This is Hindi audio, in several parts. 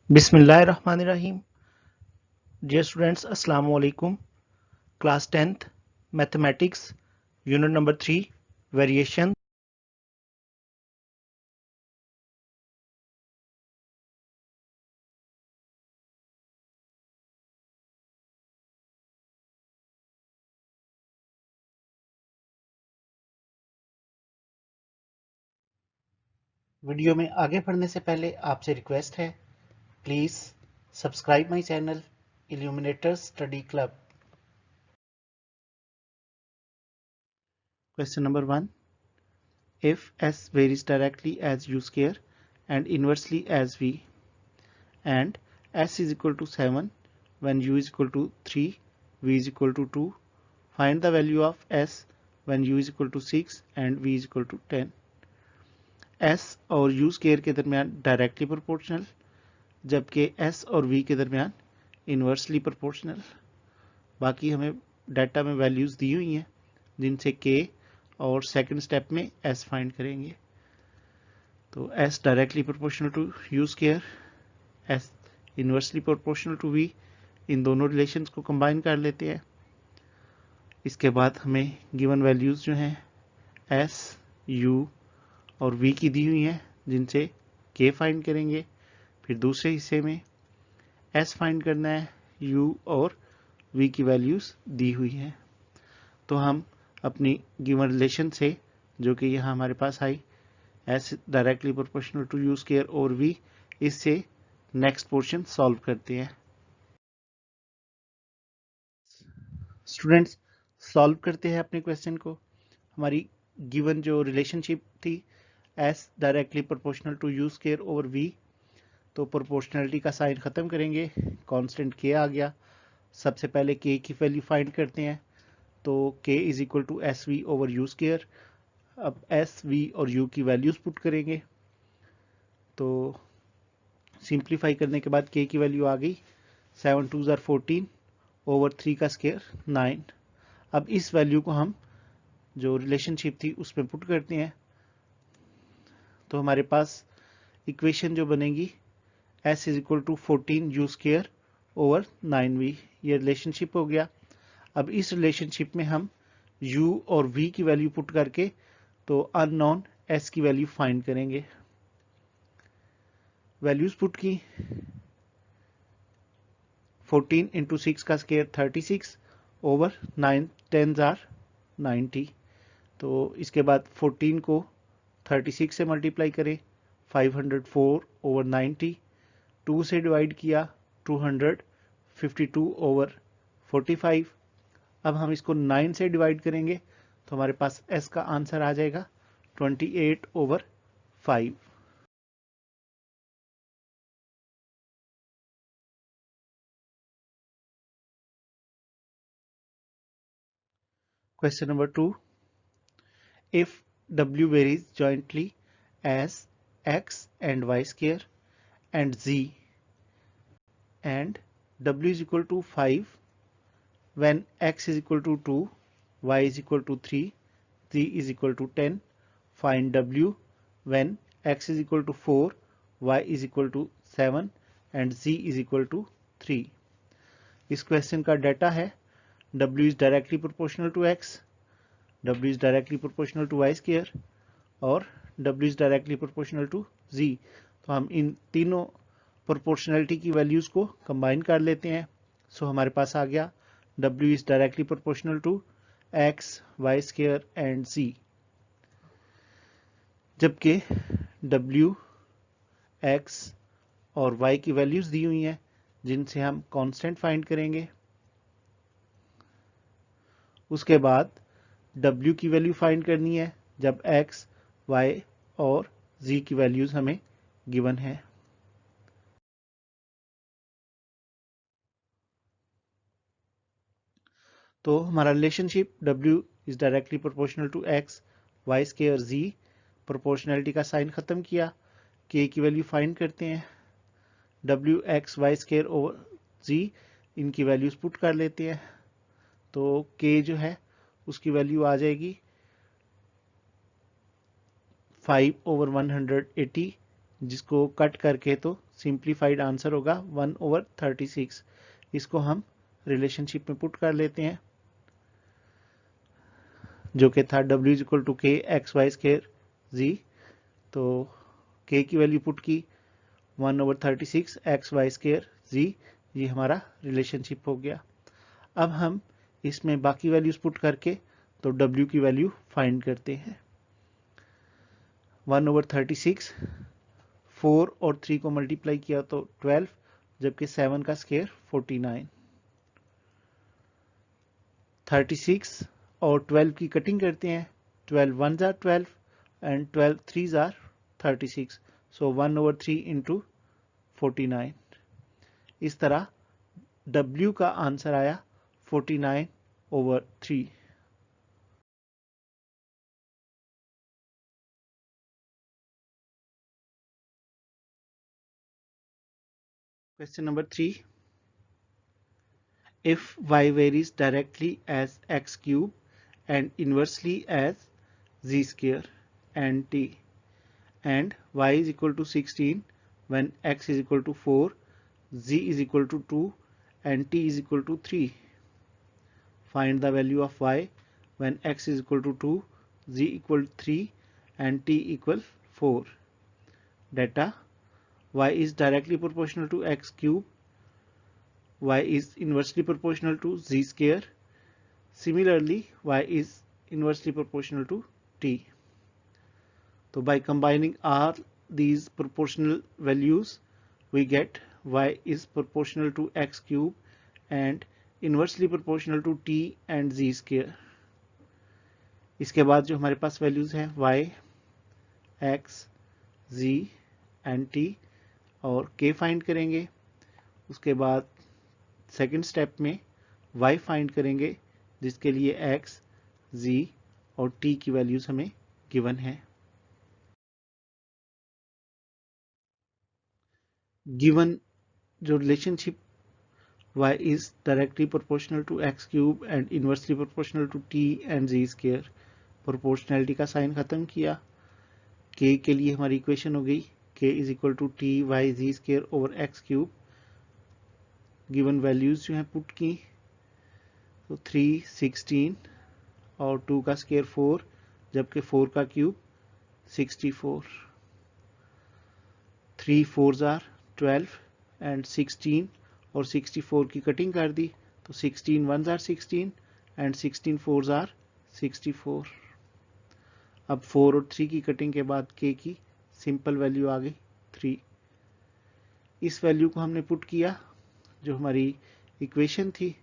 Bismillahirrahmanirrahim. Dear students, Assalamu alaikum. Class 10th, Mathematics, Unit number 3, Variation. Video में आगे बढ़ने से पहले आपसे रिक्वेस्ट है, please subscribe my channel Illuminators Study Club. Question number 1. If S varies directly as U square and inversely as V, and S is equal to 7 when U is equal to 3, V is equal to 2, find the value of S when U is equal to 6 and V is equal to 10. S और U स्केयर के दरमियान डायरेक्टली प्रोपोर्शनल, जबकि S और V के दरमियान इन्वर्सली प्रोपोर्शनल. बाकी हमें डाटा में वैल्यूज दी हुई हैं जिनसे K और सेकंड स्टेप में S फाइंड करेंगे. तो S directly proportional to U square, S inversely proportional to V, इन दोनों रिलेशंस को कंबाइन कर लेते हैं. इसके बाद हमें गिवन वैल्यूज जो हैं S, U और V की दी हुई हैं जिनसे K फाइंड करेंगे. फिर दूसरे हिस्से में S फाइंड करना है, U और V की वैल्यूज दी हुई हैं. तो हम अपनी गिवन रिलेशन से, जो कि यहाँ हमारे पास आई, S directly proportional to U square और V, इससे नेक्स्ट पोर्शन सॉल्व करते हैं. स्टूडेंट्स, सॉल्व करते हैं अपने क्वेश्चन को. हमारी गिवन जो रिलेशनशिप थी S directly proportional to U square over V, तो प्रोपोर्शनलिटी का साइन ख़त्म करेंगे, कांस्टेंट K आ गया. सबसे पहले K की वैल्यू फाइंड करते हैं. तो K is equal to S V over U square. अब एस वी और U की वैल्यूज पुट करेंगे. तो सिंप्लीफाई करने के बाद K की वैल्यू आ गई 7 2 ज़ार 14 ओवर 3 का स्क्वायर 9. अब इस वैल्यू को हम जो रिलेशनशिप थी उसमें पुट करते हैं. तो हमारे पास इक्वेशन जो बनेगी S is equal to 14 U square over 9V, ये रिलेशनशिप हो गया. अब इस रिलेशनशिप में हम U और V की वैल्यू पुट करके तो अननोन S की वैल्यू फाइंड करेंगे. वैल्यूज पुट की, 14 इंटू 6 का स्क्वायर 36 ओवर 9 10 ज़ार 90. तो इसके बाद 14 को 36 से मल्टीप्लाई करें, 504 ओवर 90. 2 से डिवाइड किया, 252 ओवर 45. अब हम इसको 9 से डिवाइड करेंगे तो हमारे पास S का आंसर आ जाएगा 28 over 5. Question number 2. If W varies jointly as X and Y square and Z, and W is equal to 5 when X is equal to 2, Y is equal to 3, Z is equal to 10, find W when X is equal to 4, Y is equal to 7 and Z is equal to 3. इस क्वेश्चन का डाटा है W is directly proportional to X, W is directly proportional to Y square और W is directly proportional to Z. तो हम इन तीनों प्रोपोर्शनलिटी की वैल्यूज को कंबाइन कर लेते हैं. सो हमारे पास आ गया W is directly proportional to X, Y square and Z. जबकि W, X और Y की वैल्यूज दी हुई हैं जिनसे हम कांस्टेंट फाइंड करेंगे. उसके बाद W की वैल्यू फाइंड करनी है जब X, Y और Z की वैल्यूज हमें गिवन है. तो हमारा relationship W is directly proportional to X, Y square Z. Proportionality का साइन खत्म किया, K की वैल्यू फाइंड करते हैं. W, X, Y square over Z, इनकी वैल्यूज पुट कर लेते हैं. तो K जो है उसकी वैल्यू आ जाएगी 5 ओवर 180, जिसको कट करके तो सिंप्लीफाइड आंसर होगा 1/36। इसको हम रिलेशनशिप में पुट कर लेते हैं, जो कि था w इज इक्वल टू के एक्स वाई स्क्र जी। तो k की वैल्यू पुट की 1/36 एक्स वाई स्क्र जी, ये हमारा रिलेशनशिप हो गया। अब हम इसमें बाकी वैल्यूज पुट करके तो w की वैल्यू फाइंड करते हैं। 1/36 4 और 3 को मल्टीप्लाई किया तो 12, जबकि 7 का स्क्वायर 49। 36 और 12 की कटिंग करते हैं, 12 1 jar 12 and 12 3 jar 36, so 1/3 into 49। इस तरह W का आंसर आया 49/3। Question number 3. If y varies directly as x cube and inversely as z square and t, and y is equal to 16 when x is equal to 4, z is equal to 2 and t is equal to 3. Find the value of y when x is equal to 2, z equal to 3 and t equal 4. Data: y is directly proportional to x cube, y is inversely proportional to z square. Similarly, y is inversely proportional to t. So by combining all these proportional values, we get y is proportional to x cube and inversely proportional to t and z square. इसके बाद जो हमारे पास वैल्यूज हैं y, x, z and t और k फाइंड करेंगे। उसके बाद सेकेंड स्टेप में y फाइंड करेंगे, जिसके लिए x, z और t की वैल्यूज हमें गिवन है। गिवन जो relationship y is directly proportional to x cube and inversely proportional to t and z square, proportionality का साइन खत्म किया। k के लिए हमारी इक्वेशन हो गई k is equal to t y z square over x cube। Given values जो है पुट की, तो 3 16 और 2 का स्क्वायर 4, जबकि 4 का क्यूब 64। 3 4 आर 12 एंड 16 और 64 की कटिंग कर दी, तो 16 1 आर 16 एंड 16 4 आर 64। अब 4 और 3 की कटिंग के बाद k की सिंपल वैल्यू आ गई 3। इस वैल्यू को हमने पुट किया जो हमारी इक्वेशन थी,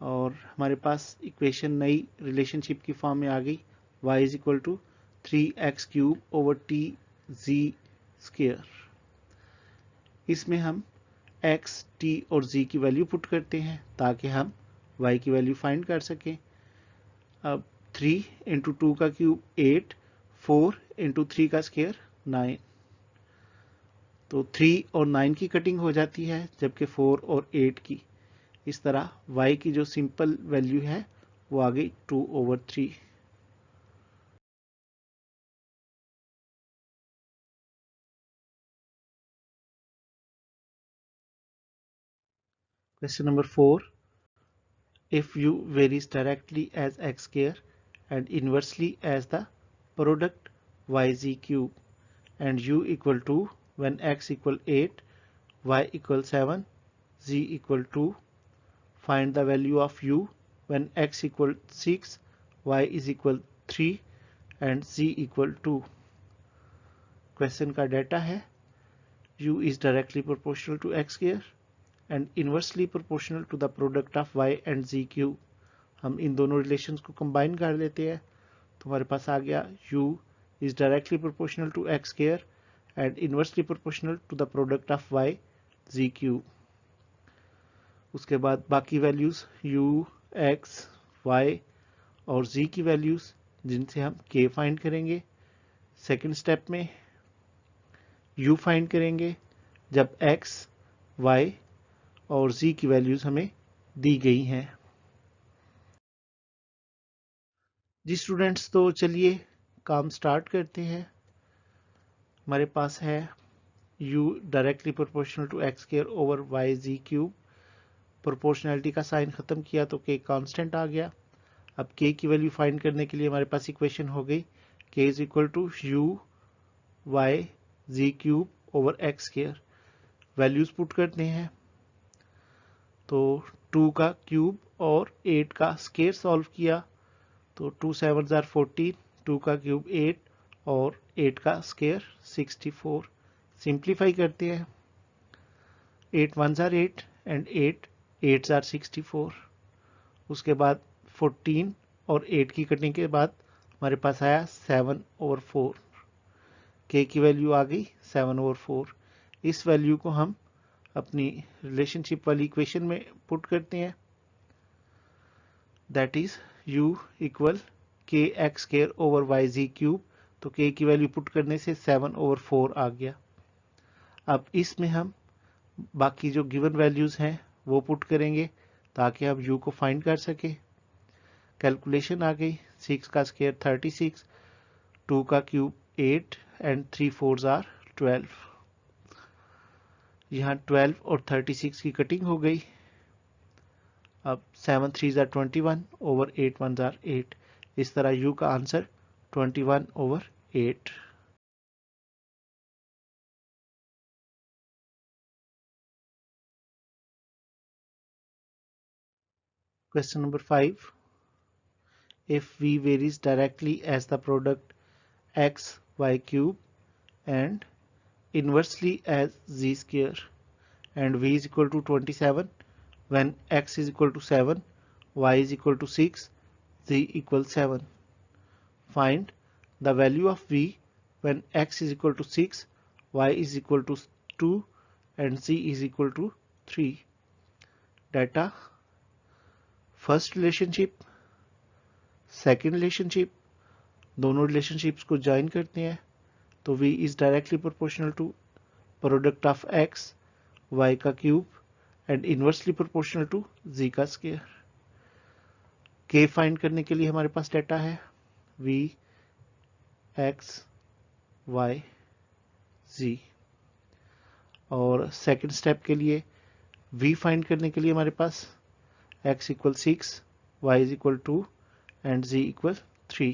और हमारे पास इक्वेशन नई रिलेशनशिप की फॉर्म में आ गई y is equal to 3x cube over t z square. इसमें हम x, t और z की वैल्यू पुट करते हैं ताकि हम y की वैल्यू फाइंड कर सकें। अब 3 इंटू 2 का क्यूब 8, 4 इंटू 3 का स्क्वायर 9, तो 3 और 9 की कटिंग हो जाती है, जबकि 4 और 8 की। इस तरह y की जो सिंपल वैल्यू है वो आ गई 2/3। Question number 4. If u varies directly as x square and inversely as the product yz cube and u equal to when x equal 8, y equal 7, z equal 2, find the value of u when x equal 6, y is equal 3 and z equal 2. Question का डाटा है u is directly proportional to x square and inversely proportional to the product of y and z cube. हम इन दोनों रिलेशंस को कंबाइन कर लेते हैं, तो हमारे पास आ गया u is directly proportional to x square and inversely proportional to the product of y z cube. उसके बाद बाकी वैल्यूज u, x, y और z की वैल्यूज जिनसे हम k फाइंड करेंगे। सेकेंड स्टेप में u फाइंड करेंगे जब x, y और z की वैल्यूज हमें दी गई हैं। जी स्टूडेंट्स, तो चलिए काम स्टार्ट करते हैं। हमारे पास है u directly proportional to X square over Y Z cube. Proportionality का साइन खत्म किया तो k कांस्टेंट आ गया। अब k की वैल्यू फाइंड करने के लिए हमारे पास इक्वेशन हो गई k is equal to U Y Z cube over X square. Values put करते हैं तो 2 का क्यूब और 8 का स्क्वायर सॉल्व किया तो 2 7 जार 14, 2 का क्यूब 8 और 8 का स्क्वायर 64। सिंप्लीफाई करते हैं 8 1 जार 8 एंड 8 जार 64। उसके बाद 14 और 8 की कटिंग के बाद हमारे पास आया 7/4। k की वैल्यू आ गई 7/4। इस वैल्यू को हम अपनी रिलेशनशिप वाली इक्वेशन में पुट करते हैं, दैट इज u इक्वल के x square over Y Z cube. तो k की वैल्यू पुट करने से 7/4 आ गया। अब इसमें हम बाकी जो गिवन वैल्यूज हैं वो पुट करेंगे ताकि हम u को फाइंड कर सके। कैलकुलेशन आ गई 6 का स्क्वायर 36, 2 का क्यूब 8 एंड 3 4 आर 12। यहाँ 12 और 36 की कटिंग हो गई। अब 7 3 जार 21 ओवर 8 1 जार 8। इस तरह u का answer 21/8। Question number 5. If v varies directly as the product x y cube and inversely as z square and v is equal to 27 when x is equal to 7, y is equal to 6, z equals 7. Find the value of v when x is equal to 6, y is equal to 2 and z is equal to 3. Data, first relationship, second relationship, दोनों रिलेशनशिप्स को ज्वाइन करते हैं तो v is directly proportional to product of x y का cube and inversely proportional to z का स्क्वायर। k फाइंड करने के लिए हमारे पास डेटा है v x y z और सेकंड स्टेप के लिए v फाइंड करने के लिए हमारे पास x equal 6, y is equal 2 and z equal 3।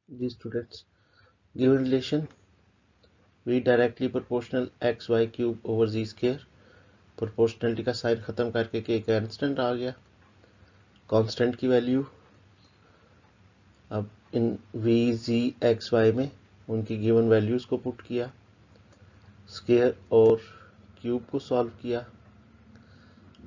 These students, given relation v directly proportional x y cube over z square, proportionality का साइन खत्म करके k कांस्टेंट आ गया। कांस्टेंट की वैल्यू अब इन v z x y में उनकी गिवन वैल्यूज को पुट किया, स्क्वायर और क्यूब को सॉल्व किया।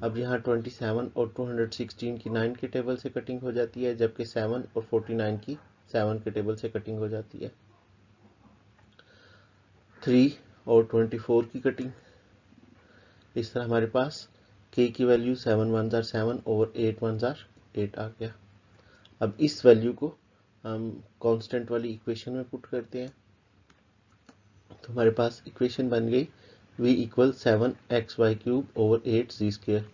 अब यहाँ 27 और 216 की 9 के टेबल से कटिंग हो जाती है, जबकि 7 और 49 की 7 के टेबल से कटिंग हो जाती है। 3 और 24 की कटिंग। इस तरह हमारे पास k की वैल्यू 7 1 जार 7 ओवर 8 1 जार 8 आ गया। अब इस वैल्यू को हम कांस्टेंट वाली इक्वेशन में पुट करते हैं तो हमारे पास इक्वेशन बन गई v equal 7xy cube over 8 z square.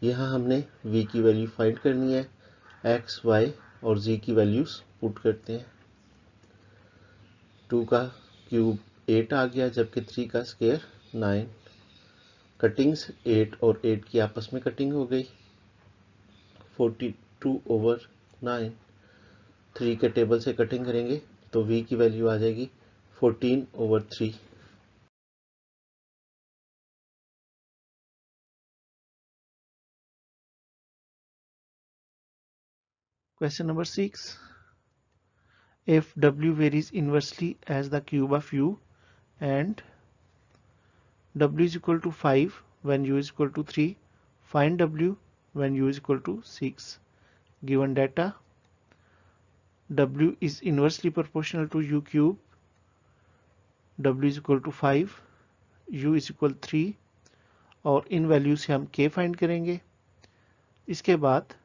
यहाँ हमने v की वैल्यू फाइंड करनी है, x y और z की वैल्यूज पुट करते हैं। 2 का क्यूब 8 आ गया, जबकि 3 का स्क्वायर 9। कटिंग्स 8 और 8 की आपस में कटिंग हो गई 42/9। 3 के टेबल से कटिंग करेंगे तो v की वैल्यू आ जाएगी 14/3। Question number 6. If w varies inversely as the cube of u and w is equal to 5 when u is equal to 3, find w when u is equal to 6. Given data, w is inversely proportional to u cube, w is equal to 5, u is equal 3 और इन वैल्यू से हम k फाइंड करेंगे। इसके बाद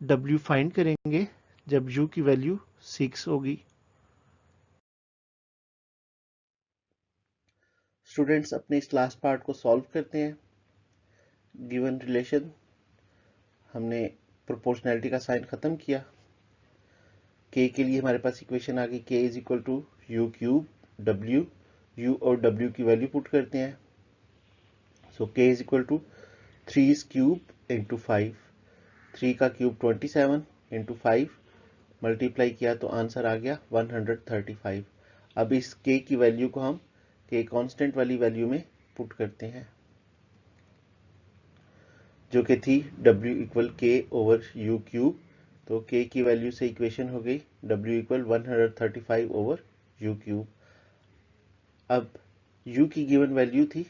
w फाइंड करेंगे जब u की वैल्यू 6 होगी। स्टूडेंट्स अपने इस लास्ट पार्ट को सॉल्व करते हैं। गिवन रिलेशन हमने प्रोपोर्शनैलिटी का साइन खत्म किया, k के लिए हमारे पास इक्वेशन आ गई, k is equal to U cube w, u और w की वैल्यू पुट करते हैं। So k is equal to 3 cube into 5, 3 का क्यूब 27 इंटू 5 मल्टीप्लाई किया तो आंसर आ गया 135। अब इस k की वैल्यू को हम k कांस्टेंट वाली वैल्यू में पुट करते हैं, जो कि थी w equal k over u cube. तो k की वैल्यू से इक्वेशन हो गई w equal 135 over u cube. अब u की गिवन वैल्यू थी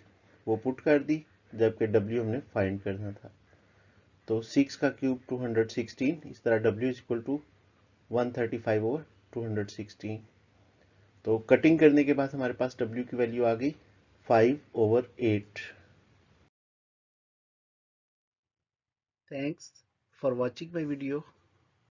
वो पुट कर दी, जबकि w हमने फाइंड करना था। तो 6 का क्यूब 216, इस तरह w is equal to 135 over 216। तो कटिंग करने के बाद हमारे पास w की वैल्यू आ गई 5 over 8। Thanks for watching my video.